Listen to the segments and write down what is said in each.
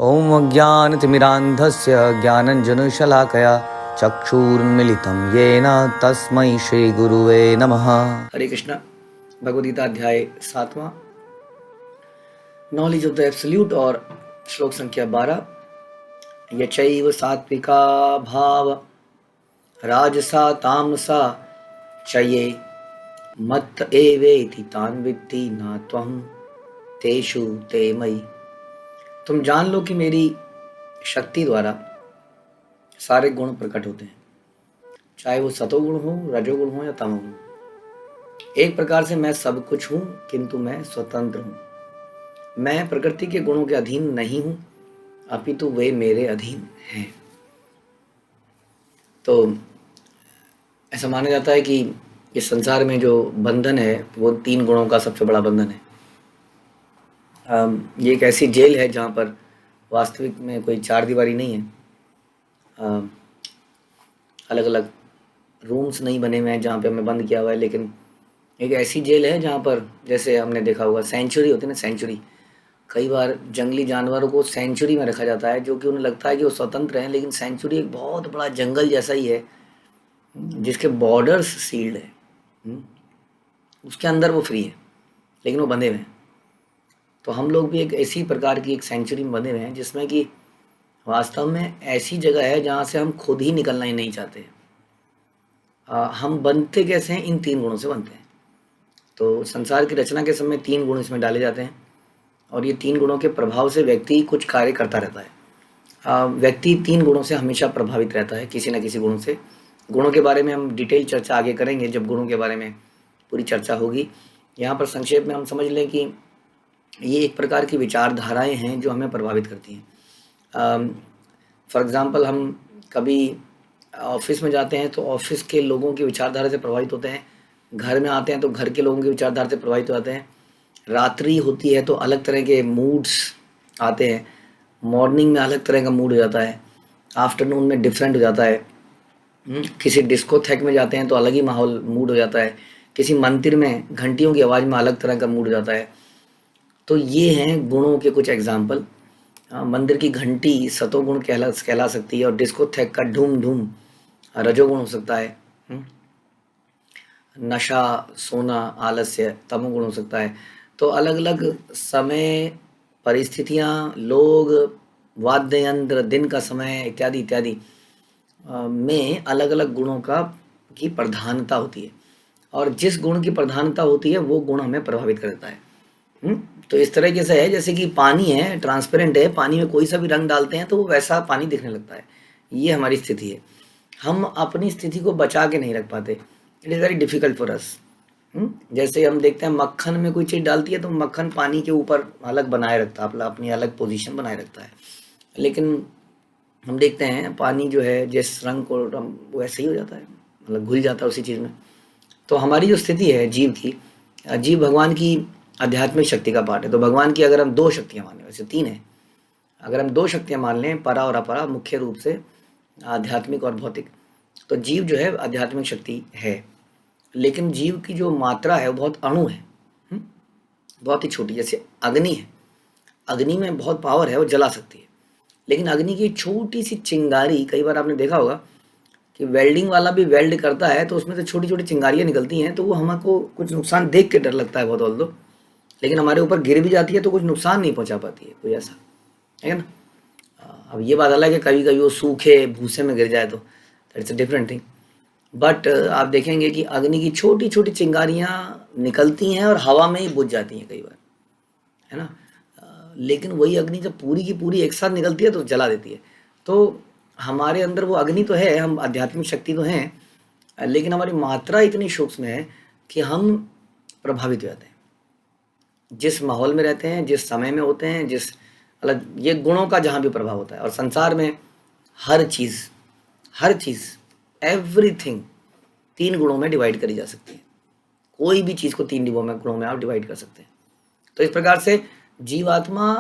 ॐ अज्ञानतिमिरान्धस्य ज्ञानञ्जनशलाकया चक्षुरुन्मिलितं येन तस्मै श्रीगुरुवे नमः। हरे कृष्णा। भगवद गीता अध्याय 7वां, नॉलेज ऑफ द एब्सोल्यूट और श्लोक संख्या 12। यचैव सात्विका भाव राजसा तामसा चये मत्त एवेति तान् विद्धि न त्वं तेषु ते मयि। तुम जान लो कि मेरी शक्ति द्वारा सारे गुण प्रकट होते हैं, चाहे वो सतोगुण हो, रजोगुण हो या तमोगुण। एक प्रकार से मैं सब कुछ हूं, किंतु मैं स्वतंत्र हूं। मैं प्रकृति के गुणों के अधीन नहीं हूं, अपितु वे मेरे अधीन हैं। तो ऐसा माना जाता है कि इस संसार में जो बंधन है वो 3 गुणों का सबसे बड़ा बंधन है। ये एक ऐसी जेल है जहाँ पर वास्तविक में कोई चार दीवारी नहीं है, अलग अलग रूम्स नहीं बने हुए हैं जहाँ पे हमें बंद किया हुआ है, लेकिन एक ऐसी जेल है जहाँ पर, जैसे हमने देखा होगा सेंचुरी होती है ना, सेंचुरी। कई बार जंगली जानवरों को सेंचुरी में रखा जाता है, जो कि उन्हें लगता है कि वो स्वतंत्र हैं, लेकिन सेंचुरी एक बहुत बड़ा जंगल जैसा ही है जिसके बॉर्डर्स सील्ड है। उसके अंदर वो फ्री है, लेकिन वो बंधे हुए हैं। तो हम लोग भी एक ऐसी प्रकार की एक सेंचुरी में बंधे हुए हैं, जिसमें कि वास्तव में ऐसी जगह है जहाँ से हम खुद ही निकलना ही नहीं चाहते। हम बनते कैसे हैं? इन 3 गुणों से बनते हैं। तो संसार की रचना के समय 3 गुण इसमें डाले जाते हैं, और ये 3 गुणों के प्रभाव से व्यक्ति कुछ कार्य करता रहता है। व्यक्ति 3 गुणों से हमेशा प्रभावित रहता है, किसी न किसी गुणों से। गुणों के बारे में हम डिटेल चर्चा आगे करेंगे जब गुणों के बारे में पूरी चर्चा होगी। यहाँ पर संक्षेप में हम समझ लें कि ये एक प्रकार की विचारधाराएं हैं जो हमें प्रभावित करती हैं। फॉर एग्ज़ाम्पल, हम कभी ऑफिस में जाते हैं तो ऑफिस के लोगों की विचारधारा से प्रभावित होते हैं। घर में आते हैं तो घर के लोगों की विचारधारा से प्रभावित होते हैं। रात्रि होती है तो अलग तरह के मूड्स आते हैं। मॉर्निंग में अलग तरह का मूड हो जाता है, आफ्टरनून में डिफरेंट हो जाता है। किसी डिस्कोथेक में जाते हैं तो अलग ही माहौल मूड हो जाता है। किसी मंदिर में घंटियों की आवाज़ में अलग तरह का मूड हो जाता है। तो ये हैं गुणों के कुछ एग्जाम्पल। मंदिर की घंटी सतोगुण कहला सकती है, और डिस्कोथेक का ढूम ढूम रजोगुण हो सकता है। नशा, सोना, आलस्य तमोगुण हो सकता है। तो अलग अलग समय, परिस्थितियाँ, लोग, वाद्य यंत्र, दिन का समय इत्यादि इत्यादि में अलग अलग गुणों की प्रधानता होती है, और जिस गुण की प्रधानता होती है वो गुण हमें प्रभावित करता है। तो इस तरीके से है जैसे कि पानी है, ट्रांसपेरेंट है, पानी में कोई सा भी रंग डालते हैं तो वो वैसा पानी दिखने लगता है। ये हमारी स्थिति है। हम अपनी स्थिति को बचा के नहीं रख पाते। It is very difficult for us. जैसे हम देखते हैं मक्खन में कोई चीज़ डालती है तो मक्खन पानी के ऊपर अलग बनाए रखता है, अपनी अलग पोजीशन बनाए रखता है। लेकिन हम देखते हैं पानी जो है जिस रंग को वो ऐसे ही हो जाता है, मतलब घुल जाता है उसी चीज़ में। तो हमारी जो स्थिति है जीव की, जीव भगवान की आध्यात्मिक शक्ति का पार्ट है। तो भगवान की अगर हम 2 शक्तियाँ माने, वैसे 3 है, अगर हम 2 शक्तियाँ मान लें, परा और अपरा, मुख्य रूप से आध्यात्मिक और भौतिक, तो जीव जो है आध्यात्मिक शक्ति है। लेकिन जीव की जो मात्रा है वो बहुत अणु है, बहुत ही छोटी। जैसे अग्नि है, अग्नि में बहुत पावर है, वो जला सकती है। लेकिन अग्नि की छोटी सी चिंगारी, कई बार आपने देखा होगा कि वेल्डिंग वाला भी वेल्ड करता है तो उसमें से छोटी छोटी चिंगारियाँ निकलती हैं, तो वो हमको कुछ नुकसान देख के डर लगता है बहुत, ऑल दो, लेकिन हमारे ऊपर गिर भी जाती है तो कुछ नुकसान नहीं पहुंचा पाती है कोई, ऐसा है ना। अब ये बात अलग है, कभी कभी वो सूखे भूसे में गिर जाए तो that's a different thing. But आप देखेंगे कि अग्नि की छोटी छोटी चिंगारियाँ निकलती हैं और हवा में ही बुझ जाती हैं कई बार, है ना। लेकिन वही अग्नि जब पूरी की पूरी एक साथ निकलती है तो जला देती है। तो हमारे अंदर वो अग्नि तो है, हम आध्यात्मिक शक्ति तो हैं, लेकिन हमारी मात्रा इतनी सूक्ष्म है कि हम प्रभावित हो जाते हैं जिस माहौल में रहते हैं, जिस समय में होते हैं, जिस अलग ये गुणों का जहाँ भी प्रभाव होता है। और संसार में हर चीज़ एवरीथिंग 3 गुणों में डिवाइड करी जा सकती है। कोई भी चीज़ को 3 गुणों में आप डिवाइड कर सकते हैं। तो इस प्रकार से जीवात्मा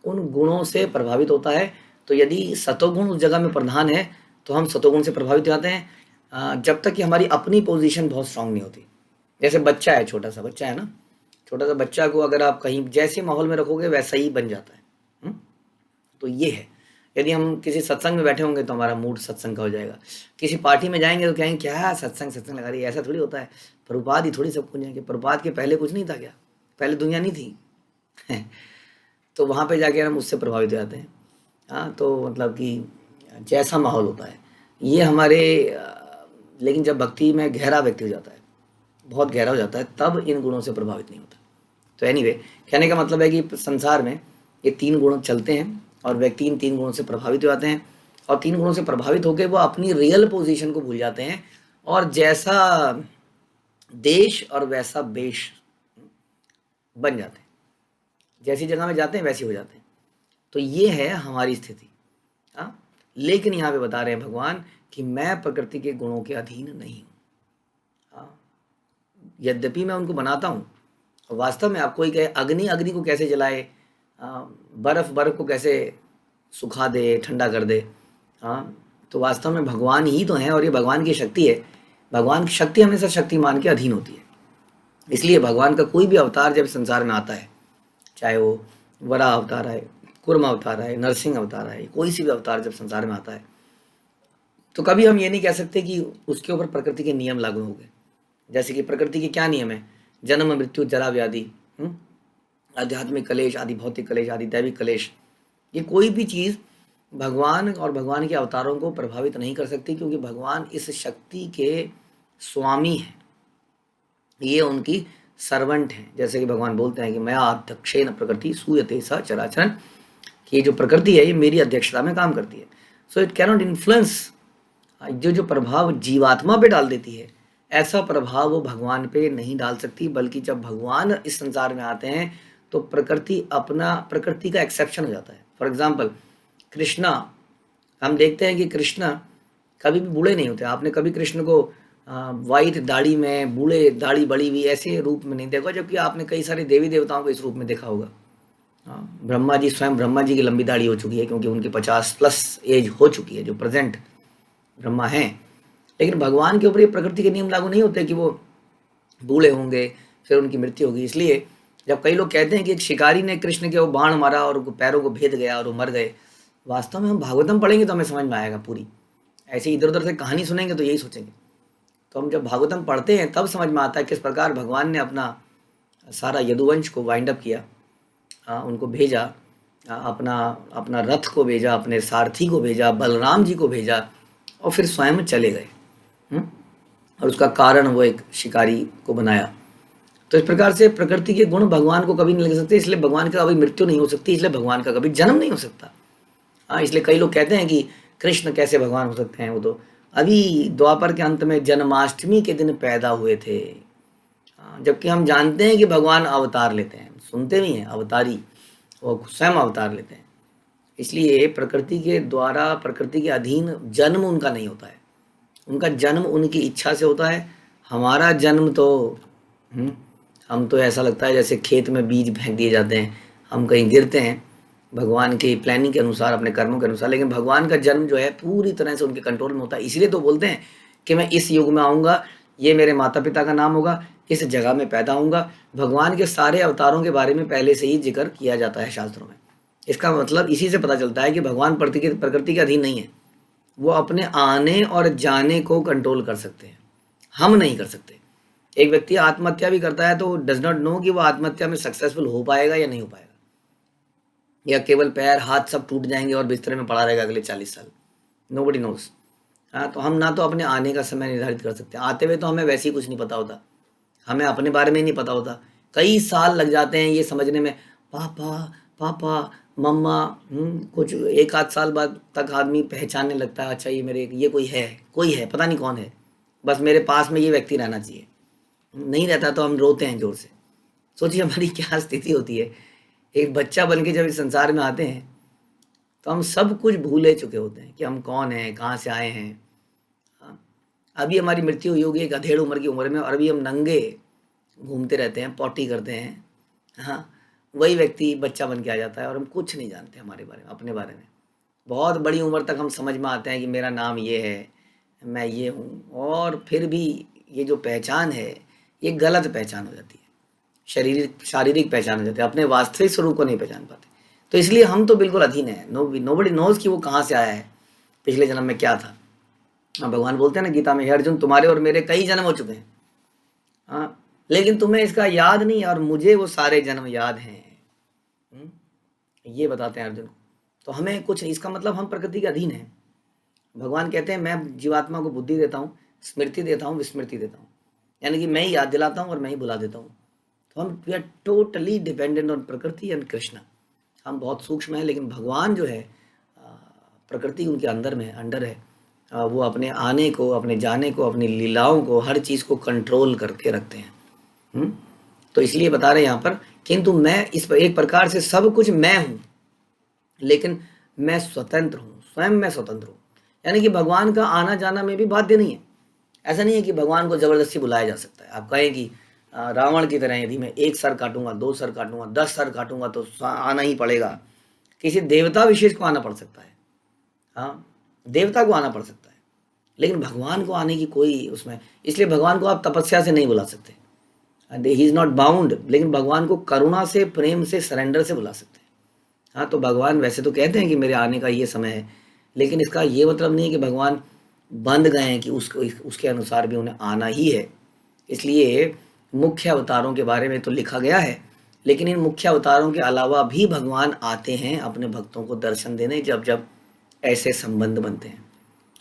उन गुणों से प्रभावित होता है। तो यदि सतोगुण उस जगह में प्रधान है तो हम सतोगुण से प्रभावित हो जाते हैं, जब तक कि हमारी अपनी पोजीशन बहुत स्ट्रांग नहीं होती। जैसे बच्चा है, छोटा सा बच्चा है ना, छोटा सा बच्चा को अगर आप कहीं जैसे माहौल में रखोगे वैसा ही बन जाता है। तो ये है। यदि हम किसी सत्संग में बैठे होंगे तो हमारा मूड सत्संग का हो जाएगा। किसी पार्टी में जाएंगे तो कहेंगे क्या सत्संग सत्संग लगा रही है, ऐसा थोड़ी होता है। प्रभुपाद ही थोड़ी सब कुछ है, कि प्रभुपाद के पहले कुछ नहीं था क्या? पहले दुनिया नहीं थी। तो वहाँ पे जाके हम उससे प्रभावित हो जाते हैं। हाँ, तो मतलब कि जैसा माहौल होता है ये हमारे लेकिन जब भक्ति में गहरा व्यक्ति हो जाता है, बहुत गहरा हो जाता है, तब इन गुणों से प्रभावित नहीं होता। तो एनीवे, कहने का मतलब है कि संसार में ये 3 गुण चलते हैं और व्यक्ति इन 3 गुणों से प्रभावित हो जाते हैं, और 3 गुणों से प्रभावित होकर वो अपनी रियल पोजीशन को भूल जाते हैं, और जैसा देश और वैसा बेश बन जाते हैं। जैसी जगह में जाते हैं वैसे हो जाते हैं। तो ये है हमारी स्थिति। हाँ, लेकिन यहाँ पे बता रहे हैं भगवान कि मैं प्रकृति के गुणों के अधीन नहीं हूँ। हाँ, यद्यपि मैं उनको बनाता हूँ, वास्तव में आप कोई कहे अग्नि अग्नि को कैसे जलाए, बर्फ बर्फ को कैसे सुखा दे, ठंडा कर दे, हाँ, तो वास्तव में भगवान ही तो हैं, और ये भगवान की शक्ति है। भगवान की शक्ति हमेशा शक्तिमान के अधीन होती है। इसलिए भगवान का कोई भी अवतार जब संसार में आता है, चाहे वो वराह अवतार है, कुर्म अवतार है, नरसिंह अवतार है, कोई सी भी अवतार जब संसार में आता है, तो कभी हम ये नहीं कह सकते कि उसके ऊपर प्रकृति के नियम लागू हो गए। जैसे कि प्रकृति के क्या नियम है? जन्म मृत्यु जरा व्याधि, आध्यात्मिक कलेश आदि, भौतिक कलेश आदि, दैविक कलेश, ये कोई भी चीज़ भगवान और भगवान के अवतारों को प्रभावित नहीं कर सकती, क्योंकि भगवान इस शक्ति के स्वामी हैं, ये उनकी सर्वेंट हैं। जैसे कि भगवान बोलते हैं कि मैं अध्यक्षेन प्रकृति सूयते स चराचरन, कि ये जो प्रकृति है ये मेरी अध्यक्षता में काम करती है। सो इट कैनॉट इन्फ्लुएंस, जो प्रभाव जीवात्मा पे डाल देती है, ऐसा प्रभाव वो भगवान पे नहीं डाल सकती। बल्कि जब भगवान इस संसार में आते हैं तो प्रकृति का एक्सेप्शन हो जाता है। फॉर एग्जाम्पल कृष्णा, हम देखते हैं कि कृष्णा कभी भी बूढ़े नहीं होते। आपने कभी कृष्ण को वाइट दाढ़ी में, बूढ़े दाढ़ी बड़ी हुई ऐसे रूप में नहीं देखा, जबकि आपने कई सारे देवी देवताओं को इस रूप में देखा होगा। ब्रह्मा जी, स्वयं ब्रह्मा जी की लंबी दाढ़ी हो चुकी है, क्योंकि उनकी 50+ एज हो चुकी है, जो प्रेजेंट ब्रह्मा हैं। लेकिन भगवान के ऊपर ये प्रकृति के नियम लागू नहीं होते कि वो बूढ़े होंगे फिर उनकी मृत्यु होगी। इसलिए जब कई लोग कहते हैं कि एक शिकारी ने कृष्ण के वो बाण मारा और पैरों को भेद गया और वो मर गए, वास्तव में हम भागवतम पढ़ेंगे तो हमें समझ में आएगा पूरी। ऐसे इधर उधर से कहानी सुनेंगे तो यही सोचेंगे। तो हम जब भागवतम पढ़ते हैं तब समझ में आता है किस प्रकार भगवान ने अपना सारा यदुवंश को वाइंड अप किया, उनको भेजा, अपना अपना रथ को भेजा, अपने सारथी को भेजा, बलराम जी को भेजा, और फिर स्वयं चले गए। और उसका कारण वो एक शिकारी को बनाया। तो इस प्रकार से प्रकृति के गुण भगवान को कभी नहीं लग सकते, इसलिए भगवान का कभी मृत्यु नहीं हो सकती, इसलिए भगवान का कभी जन्म नहीं हो सकता। इसलिए कई लोग कहते हैं कि कृष्ण कैसे भगवान हो सकते हैं, वो तो अभी द्वापर के अंत में जन्माष्टमी के दिन पैदा हुए थे। जबकि हम जानते हैं कि भगवान अवतार लेते हैं, सुनते भी हैं अवतारी, वो स्वयं अवतार लेते हैं। इसलिए प्रकृति के द्वारा, प्रकृति के अधीन जन्म उनका नहीं होता है। उनका जन्म उनकी इच्छा से होता है। हमारा जन्म तो हम तो ऐसा लगता है जैसे खेत में बीज फेंक दिए जाते हैं, हम कहीं गिरते हैं भगवान की प्लानिंग के अनुसार, अपने कर्मों के अनुसार। लेकिन भगवान का जन्म जो है पूरी तरह से उनके कंट्रोल में होता है। इसलिए तो बोलते हैं कि मैं इस युग में आऊँगा, ये मेरे माता पिता का नाम होगा, इस जगह में पैदा होऊंगा। भगवान के सारे अवतारों के बारे में पहले से ही जिक्र किया जाता है शास्त्रों में। इसका मतलब इसी से पता चलता है कि भगवान प्रकृति के अधीन नहीं है। वो अपने आने और जाने को कंट्रोल कर सकते हैं, हम नहीं कर सकते। एक व्यक्ति आत्महत्या भी करता है तो डज नॉट नो कि वो आत्महत्या में सक्सेसफुल हो पाएगा या नहीं हो पाएगा, या केवल पैर हाथ सब टूट जाएंगे और बिस्तर में पड़ा रहेगा अगले 40 साल। Nobody nose. तो हम ना तो अपने आने का समय निर्धारित कर सकते हैं, आते हुए तो हमें वैसे ही कुछ नहीं पता होता, हमें अपने बारे में नहीं पता होता। कई साल लग जाते हैं ये समझने में, पापा पापा मम्मा, कुछ 1 आध साल बाद तक आदमी पहचानने लगता है, अच्छा ये कोई है, पता नहीं कौन है, बस मेरे पास में ये व्यक्ति रहना चाहिए। नहीं रहता तो हम रोते हैं जोर से। सोचिए हमारी क्या स्थिति होती है। एक बच्चा बन के जब इस संसार में आते हैं तो हम सब कुछ भूले चुके होते हैं कि हम कौन हैं, कहाँ से आए हैं। अभी हमारी मृत्यु हुई होगी एक अधेड़ उम्र की उम्र में, और अभी हम नंगे घूमते रहते हैं, पॉटी करते हैं। वही व्यक्ति बच्चा बन के आ जाता है और हम कुछ नहीं जानते हमारे बारे में, अपने बारे में। बहुत बड़ी उम्र तक हम समझ में आते हैं कि मेरा नाम ये है, मैं ये हूँ, और फिर भी ये जो पहचान है ये गलत पहचान हो जाती है, शारीरिक पहचान हो जाती है, अपने वास्तविक स्वरूप को नहीं पहचान पाते। तो इसलिए हम तो बिल्कुल अधीन है। नोबडी नोज कि वो कहाँ से आया है, पिछले जन्म में क्या था। हाँ, भगवान बोलते हैं ना गीता में, हे अर्जुन तुम्हारे और मेरे कई जन्म हो चुके हैं, हाँ, लेकिन तुम्हें इसका याद नहीं और मुझे वो सारे जन्म याद हैं। ये बताते हैं अर्जुन। तो हमें कुछ, इसका मतलब हम प्रकृति के अधीन हैं। भगवान कहते हैं मैं जीवात्मा को बुद्धि देता हूँ, स्मृति देता हूँ, विस्मृति देता हूँ, यानी कि मैं ही याद दिलाता हूँ और मैं ही भुला देता हूँ। तो हम we are totally dependent on प्रकृति एंड कृष्ण। हम बहुत सूक्ष्म हैं, लेकिन भगवान जो है प्रकृति उनके अंदर में अंडर है। वो अपने आने को, अपने जाने को, अपनी लीलाओं को, हर चीज़ को कंट्रोल करके रखते हैं। तो इसलिए बता रहे हैं यहाँ पर, किंतु मैं इस पर एक प्रकार से सब कुछ मैं हूँ, लेकिन मैं स्वतंत्र हूँ, स्वयं मैं स्वतंत्र हूँ। यानी कि भगवान का आना जाना में भी बाध्य नहीं है। ऐसा नहीं है कि भगवान को जबरदस्ती बुलाया जा सकता है। आप कहें कि रावण की तरह यदि मैं एक सर काटूंगा, 2 सर काटूंगा, 10 सर काटूंगा तो आना ही पड़ेगा। किसी देवता विशेष को आना पड़ सकता है, हाँ, देवता को आना पड़ सकता है, लेकिन भगवान को आने की कोई उसमें, इसलिए भगवान को आप तपस्या से नहीं बुला सकते, ही इज नॉट बाउंड, लेकिन भगवान को करुणा से, प्रेम से, सरेंडर से बुला सकते हैं। हाँ, तो भगवान वैसे तो कहते हैं कि मेरे आने का ये समय है, लेकिन इसका ये मतलब नहीं है कि भगवान बंध गए हैं कि उसके अनुसार भी उन्हें आना ही है। इसलिए मुख्य अवतारों के बारे में तो लिखा गया है, लेकिन इन मुख्य अवतारों के अलावा भी भगवान आते हैं अपने भक्तों को दर्शन देने, जब जब ऐसे संबंध बनते हैं।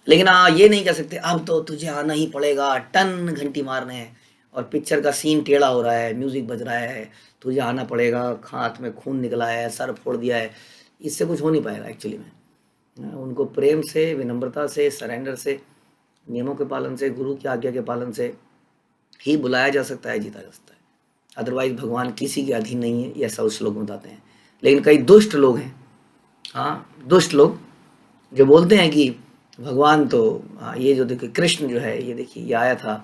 लेकिन ये नहीं कह सकते अब तो तुझे आना ही पड़ेगा, टन घंटी मारने हैं और पिक्चर का सीन टेढ़ा हो रहा है, म्यूजिक बज रहा है, तुझे आना पड़ेगा, हाथ में खून निकला है, सर फोड़ दिया है। इससे कुछ हो नहीं पाएगा एक्चुअली में। उनको प्रेम से, विनम्रता से, सरेंडर से, नियमों के पालन से, गुरु की आज्ञा के पालन से ही बुलाया जा सकता है, जीता जा सकता है। अदरवाइज भगवान किसी के अधीन नहीं है, ये ऐसा उस श्लोक में बताते हैं। लेकिन कई दुष्ट लोग हैं, हाँ, दुष्ट लोग जो बोलते हैं कि भगवान तो ये जो देखिए कृष्ण जो है, ये देखिए ये आया था,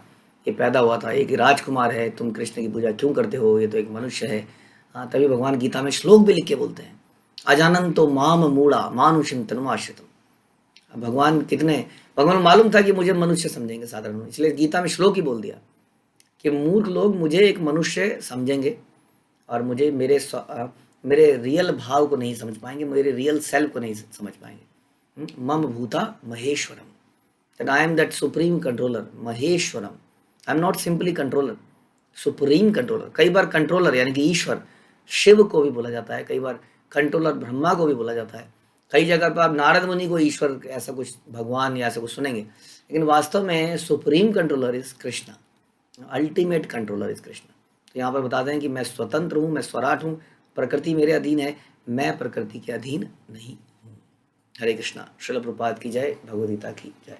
ये पैदा हुआ था, एक राजकुमार है, तुम कृष्ण की पूजा क्यों करते हो, ये तो एक मनुष्य है। हाँ, तभी भगवान गीता में श्लोक भी लिख के बोलते हैं, अजानंतो माम मूढ़ा मानुषम तनुमाश्रितम। भगवान भगवान मालूम था कि मुझे मनुष्य समझेंगे साधारण, इसलिए गीता में श्लोक ही बोल दिया कि मूर्ख लोग मुझे एक मनुष्य समझेंगे और मुझे मेरे रियल भाव को नहीं समझ पाएंगे, मेरे रियल सेल्फ को नहीं समझ पाएंगे। मम भूता Maheshwaram, that I am that supreme controller, Maheshwaram. I am not simply controller, supreme controller. कई बार कंट्रोलर यानी कि ईश्वर, शिव को भी बोला जाता है, कई बार कंट्रोलर ब्रह्मा को भी बोला जाता है। कई जगह पर आप नारद मुनि को ईश्वर ऐसा कुछ, भगवान या ऐसा कुछ सुनेंगे, लेकिन वास्तव में supreme controller is Krishna, ultimate controller is Krishna. तो यहाँ पर बताते हैं कि मैं स्वतंत्र हूँ, मैं स्वराट हूँ, प्रकृति मेरे अधीन है, मैं प्रकृति के अधीन नहीं हूँ। हरे कृष्णा। श्रील प्रभुपाद की जय, भगवद गीता की जय।